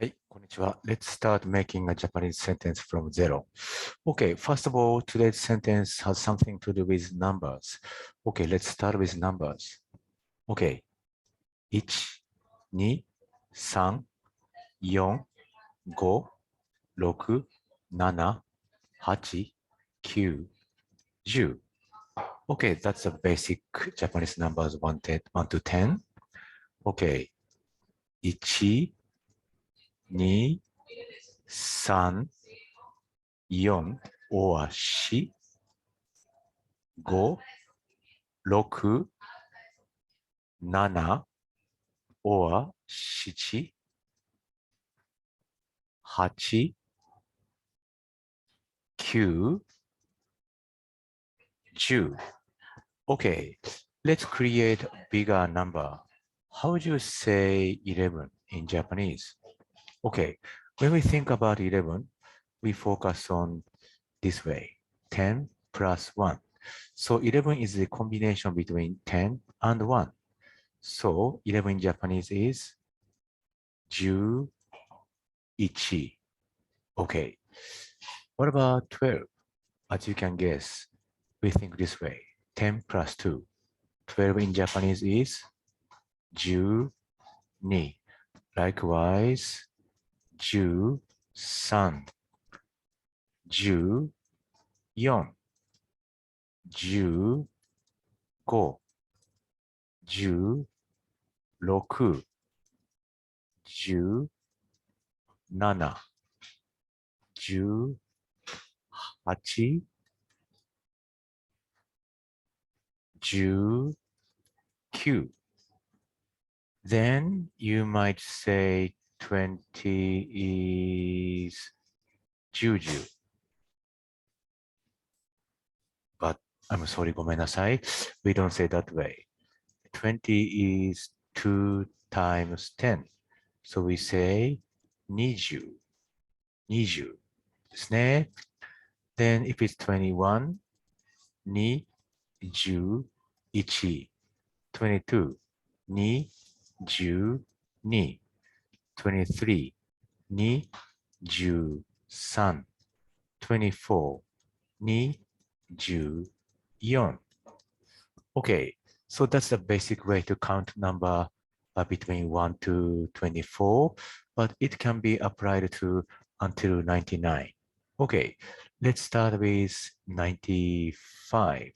はい、こんにちは。Let's start making a Japanese sentence from zero. Okay, first of all, today's sentence has something to do with numbers. Okay, let's start with numbers. Okay, 1、2、3、4、5、6、7、8、9、10. Okay, that's the basic Japanese numbers 1 to 10. Okay, 1、2、3、4 or 4、5、6、7 or 7、8、9、10. Okay, let's create a bigger number. How would you say 11 in Japanese? Okay, when we think about 11, we focus on this way, 10 plus 1. So 11 is the combination between 10 and 1. So 11 in Japanese is 11. Okay. What about 12? As you can guess, we think this way. 10 plus 2. 12 in Japanese is 12. Likewise, 13, 14, 15, 16, 17, 18, 19. Then you might say 20 is juju. But I'm sorry, ごめんなさい. We don't say that way. 20 is 2 times 10. So we say 20. 20ですね。Then if it's 21, 21. 22, 22. 23, 23. 24, 24. Okay, so that's the basic way to count number between 1 to 24, but it can be applied to until 99. Okay, let's start with 95.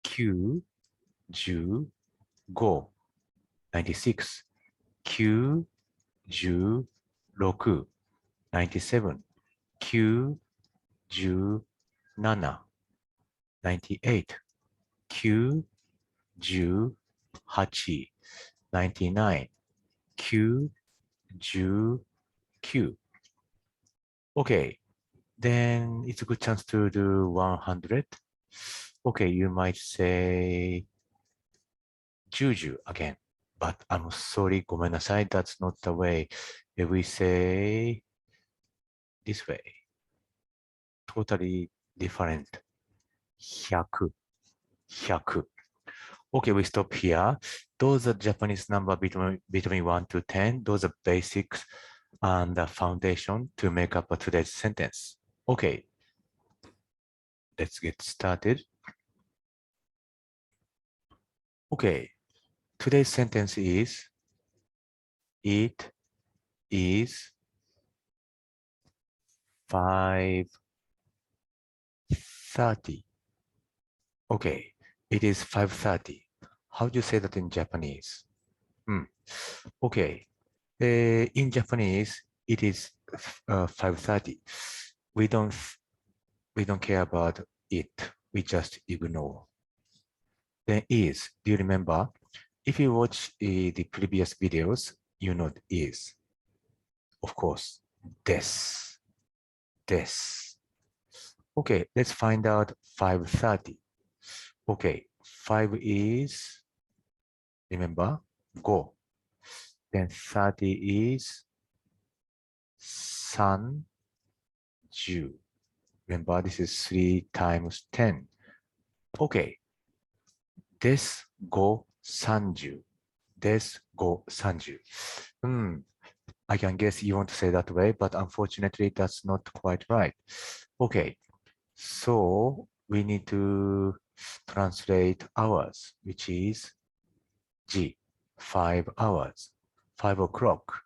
Q, 15, 96. Q, 16, 97. Q, 17, 98. Q, 18, 99. Q, 19. Okay, then it's a good chance to do 100. Okay, you might say Juju again, but I'm sorry, ごめんなさい, that's not the way. If we say this way, totally different. 100, 100. Okay, we stop here. Those are Japanese number between 1 to 10. Those are basics and the foundation to make up today's sentence. Okay, let's get started. Okay, today's sentence is, it is 5:30. Okay, it is 5:30. How do you say that in Japanese? Okay, in Japanese, it is 5:30. We don't care about it. We just ignore. Then is, do you remember? If you watch the previous videos, you know it is. Of course, desu. Desu. Okay, let's find out 5:30. Okay, 5 is, remember, go. Then 30 is 30. Remember, this is 3 times 10. Okay. です、5、30。です、5、30。I can guess you want to say that way, but unfortunately, that's not quite right. Okay, so we need to translate hours, which is G, 5 hours, 5 o'clock.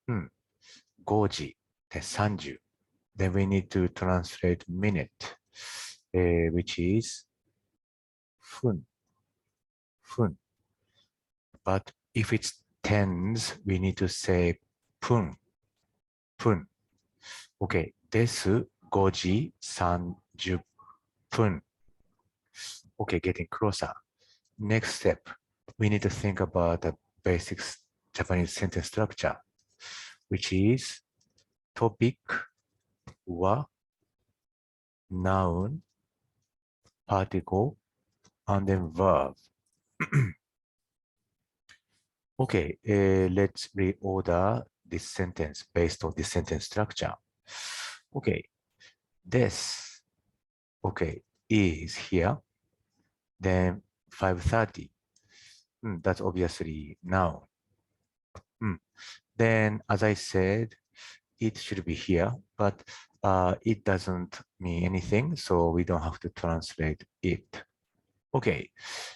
5時で30. Then we need to translate minute, which is 分. But if it's tens, we need to say 分. Okay, です。5時30分. Okay, getting closer. Next step, we need to think about the basic Japanese sentence structure, which is topic は noun, particle, and then verb. Okay, let's reorder this sentence based on this sentence structure. Okay, this, okay, is here, then 5:30. That's obviously noun. Then, as I said, it should be here, but it doesn't mean anything, so we don't have to translate it. Okay,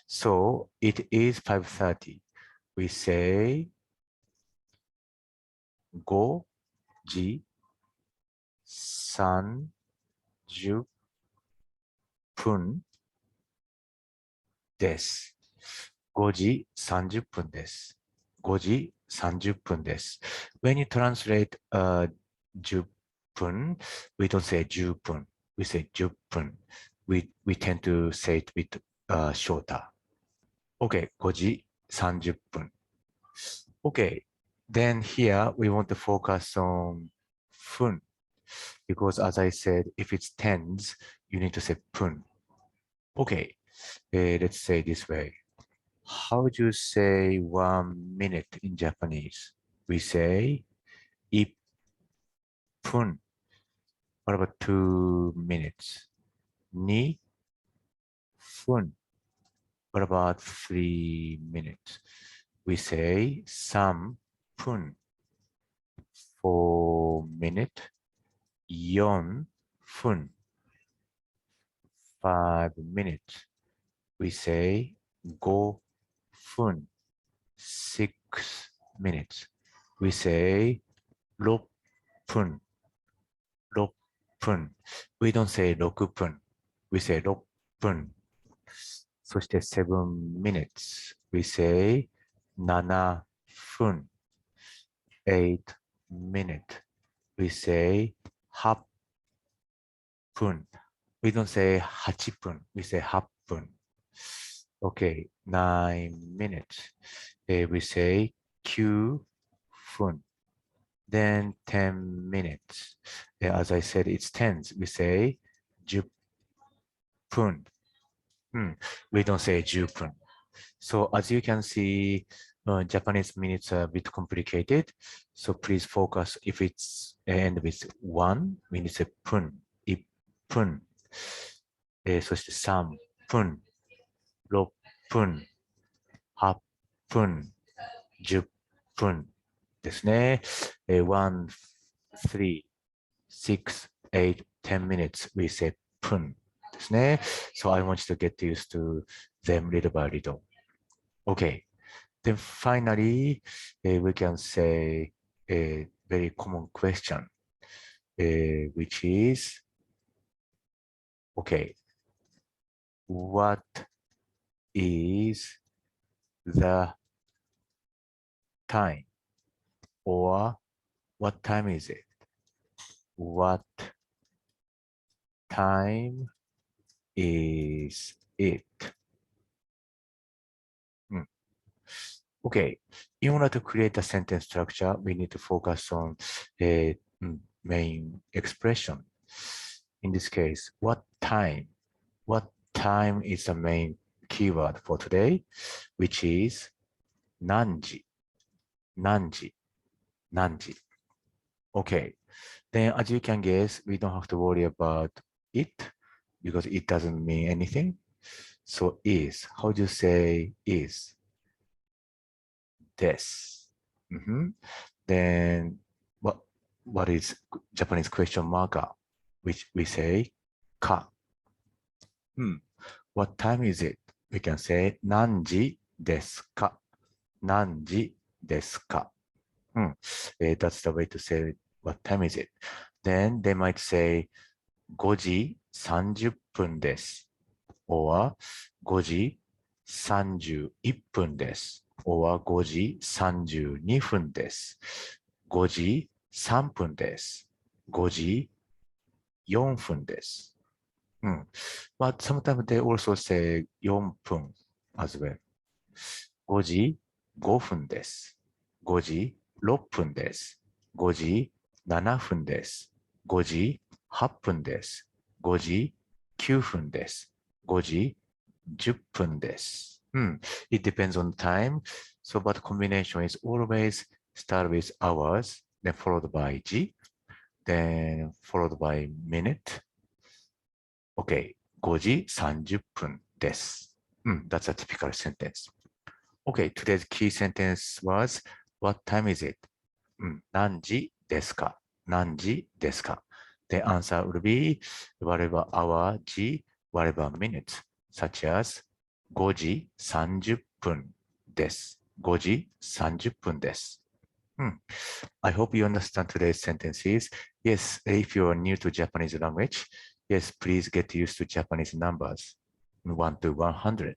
so it is 5:30. We say 5時30分です。5時30分です。5時30分です。When you translate 10分, we don't say 10分. We say 10分. We tend to say it with shorter. Okay, 5時30分. Okay, then here we want to focus on 分 because as I said, if it's tens, you need to say 分. Okay, let's say this way. How would you say 1 minute in Japanese? We say 1分. What about 2 minutes? 2分. What about 3 minutes? We say 3分. 4 minutes. 4分. 5 minutes. We say 5分. 6 minutes. We say 6分. 6分. We don't say 6分. We say 6分. そして7 minutes. We say 7分. 8 minutes. We say 8分. We don't say 8分. We say 8分. Okay, 9 minutes. We say 9分. Then 10 minutes. As I said, it's tens. We say 10分. We don't say 10分. So as you can see, Japanese minutes are a bit complicated. So please focus if it's end with 1, we need to say 分, 1分。そして3分、6分、8分、10分ですね。1, 3, 6, 8, 10 minutes, we say 分ですね。So I want you to get used to them little by little. Okay. Then finally, we can say a very common question, which is, okay, what is the time? Or what time is it? What time is it? Okay, in order to create a sentence structure, we need to focus on a main expression. In this case, what time? What time is the main keyword for today, which is Nanji. Nanji. Nanji. Okay. Then as you can guess, we don't have to worry about it because it doesn't mean anything. So is, how do you say is? This. Then what is Japanese question marker, which we say ka. What time is it? We can say Nanji desu ka. Nanji desu ka. That's the way to say what time is it. Then they might say 5時30分です or 5時31分です or 5時32分です。5時3分です。5時4分です。But sometimes they also say 4分 as well. 5時5分です。5時6分です。5時7分です。5時8分です。5時9分です。5時10分です。It depends on time. So, but combination is always start with hours, then followed by G, then followed by minute. Okay, 5時30分です。That's a typical sentence. Okay, today's key sentence was, what time is it? 何時ですか? 何時ですか? The answer would be whatever hour, 時, whatever minutes, such as 5時30分です。5時30分です。I hope you understand today's sentences. Yes, if you are new to Japanese language, yes, please get used to Japanese numbers, 1 to 100.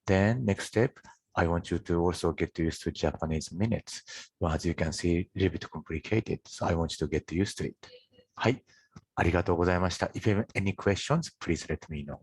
Then next step, I want you to also get used to Japanese minutes. Well, as you can see, a little bit complicated, so I want you to get used to it. はい、ありがとうございました。If you have any questions, please let me know.